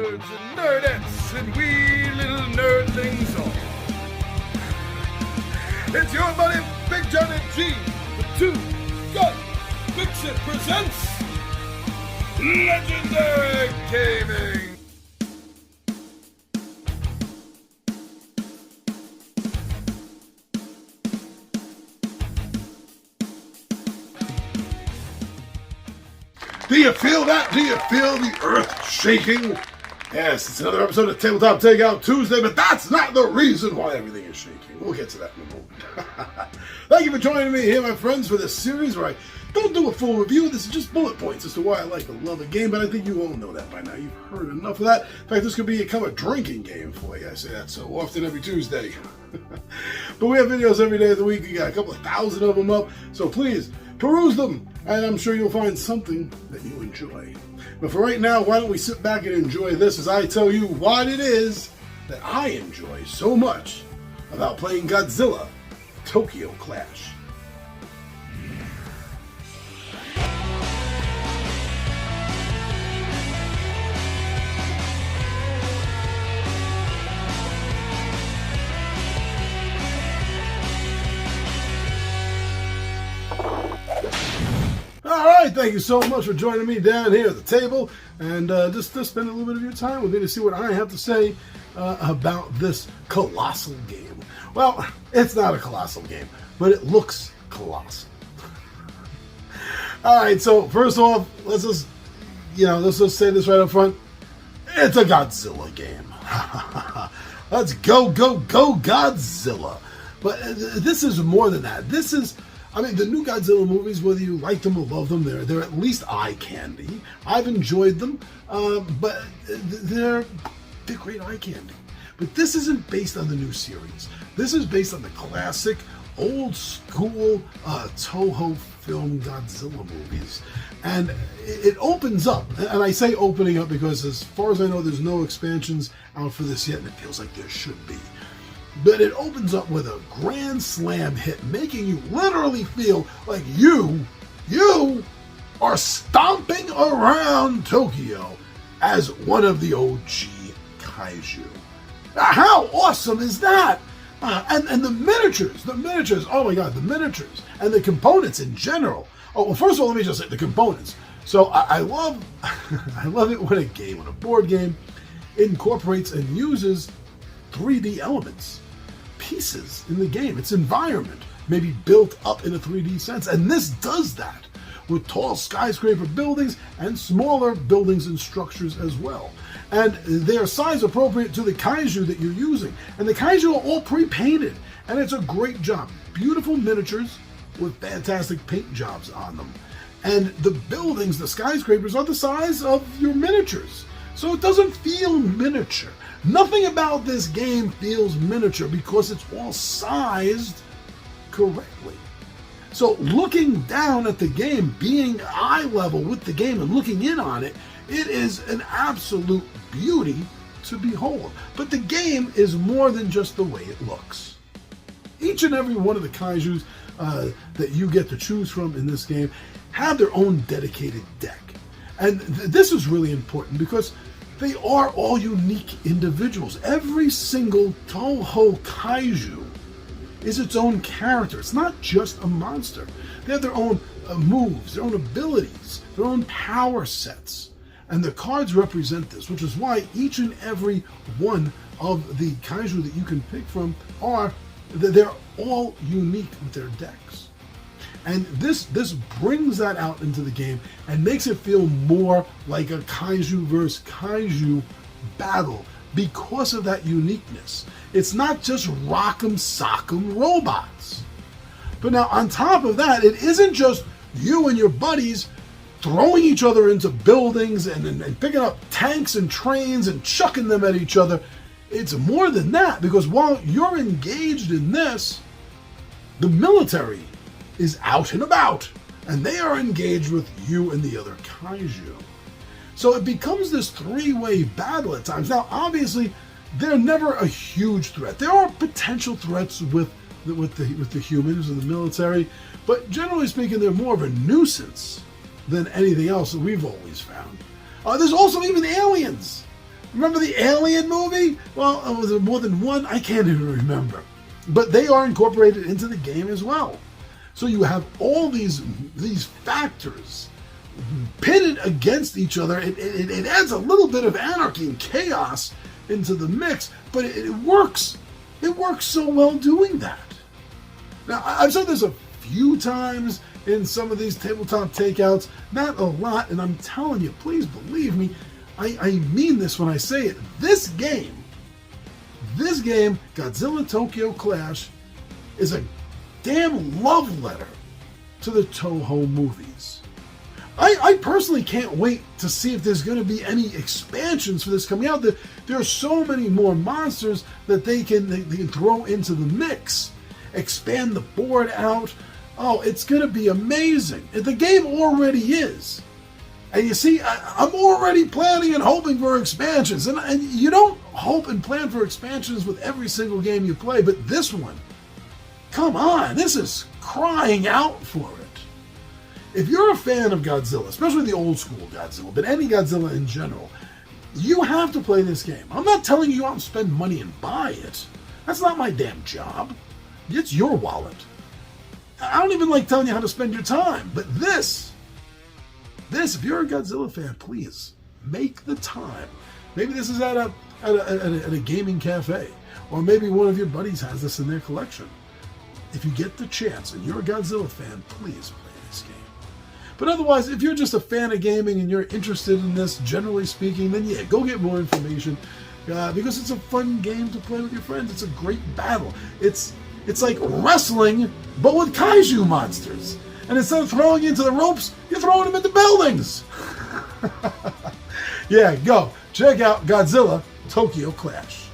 nerds and nerdettes and wee little nerdlings all. It's your buddy Big John and G, the Two Gun Fix-It presents Legendary Gaming. Do you feel that? Do you feel the earth shaking? Yes, it's another episode of Tabletop Takeout Tuesday, but that's not the reason why everything is shaking. We'll get to that in a moment. Thank you for joining me here, my friends, for this series where I don't do a full review. This is just bullet points as to why I like and love a game, but I think you all know that by now. You've heard enough of that. In fact, this could become a drinking game for you. I say that so often every Tuesday. But we have videos every day of the week. We got a couple of thousand of them up, so please peruse them, and I'm sure you'll find something that you enjoy. But for right now, why don't we sit back and enjoy this as I tell you what it is that I enjoy so much about playing Godzilla Tokyo Clash. Alright, thank you so much for joining me down here at the table and just to spend a little bit of your time with me to see what I have to say about this colossal game. Well, it's not a colossal game, but it looks colossal. Alright, so first off, let's just say this right up front. It's a Godzilla game. Let's go Godzilla. But this is more than that. This is, the new Godzilla movies, whether you like them or love them, they're at least eye candy. I've enjoyed them, but they're great eye candy. But this isn't based on the new series. This is based on the classic, old school Toho film Godzilla movies. And it opens up, and I say opening up because as far as I know, there's no expansions out for this yet, and it feels like there should be. But it opens up with a grand slam hit, making you literally feel like you are stomping around Tokyo as one of the OG kaiju. Now, how awesome is that? And the miniatures, oh my god, the miniatures and the components in general. Oh, well, first of all, let me just say the components. So I love it when a board game incorporates and uses 3D elements, pieces in the game, its environment may be built up in a 3D sense, and this does that with tall skyscraper buildings and smaller buildings and structures as well. And they are size appropriate to the kaiju that you're using. And the kaiju are all pre-painted, and it's a great job. Beautiful miniatures with fantastic paint jobs on them. And the buildings, the skyscrapers, are the size of your miniatures. So it doesn't feel miniature. Nothing about this game feels miniature because it's all sized correctly. So looking down at the game, being eye level with the game and looking in on it, it is an absolute beauty to behold. But the game is more than just the way it looks. Each and every one of the kaijus that you get to choose from in this game have their own dedicated deck. And this is really important because they are all unique individuals. Every single Toho kaiju is its own character. It's not just a monster. They have their own moves, their own abilities, their own power sets. And the cards represent this, which is why each and every one of the kaiju that you can pick from they're all unique with their decks. And this brings that out into the game and makes it feel more like a kaiju versus kaiju battle because of that uniqueness. It's not just rock'em sock'em robots. But now on top of that, it isn't just you and your buddies throwing each other into buildings and picking up tanks and trains and chucking them at each other. It's more than that, because while you're engaged in this, the military is out and about, and they are engaged with you and the other kaiju. So it becomes this three-way battle at times. Now, obviously, they're never a huge threat. There are potential threats with the humans and the military, but generally speaking, they're more of a nuisance than anything else that we've always found. There's also even aliens. Remember the Alien movie? Well, was it more than one? I can't even remember. But they are incorporated into the game as well. So you have all these factors pitted against each other. It adds a little bit of anarchy and chaos into the mix, but it works. It works so well doing that. Now, I've said this a few times in some of these tabletop takeouts, not a lot, and I'm telling you, please believe me, I mean this when I say it. This game, Godzilla Tokyo Clash, is a damn love letter to the Toho movies. I personally can't wait to see if there's going to be any expansions for this coming out. There are so many more monsters that they can throw into the mix, expand the board out. Oh, it's going to be amazing. The game already is. And you see, I'm already planning and hoping for expansions. And you don't hope and plan for expansions with every single game you play, but this one, come on, this is crying out for it. If you're a fan of Godzilla, especially the old school Godzilla, but any Godzilla in general, you have to play this game. I'm not telling you go out and spend money and buy it. That's not my damn job. It's your wallet. I don't even like telling you how to spend your time, but this, if you're a Godzilla fan, please make the time. Maybe this is at a gaming cafe, or maybe one of your buddies has this in their collection. If you get the chance and you're a Godzilla fan, please play this game. But otherwise, if you're just a fan of gaming and you're interested in this, generally speaking, then yeah, go get more information because it's a fun game to play with your friends. It's a great battle. It's like wrestling, but with kaiju monsters. And instead of throwing you into the ropes, you're throwing them into buildings. Yeah, go. Check out Godzilla Tokyo Clash.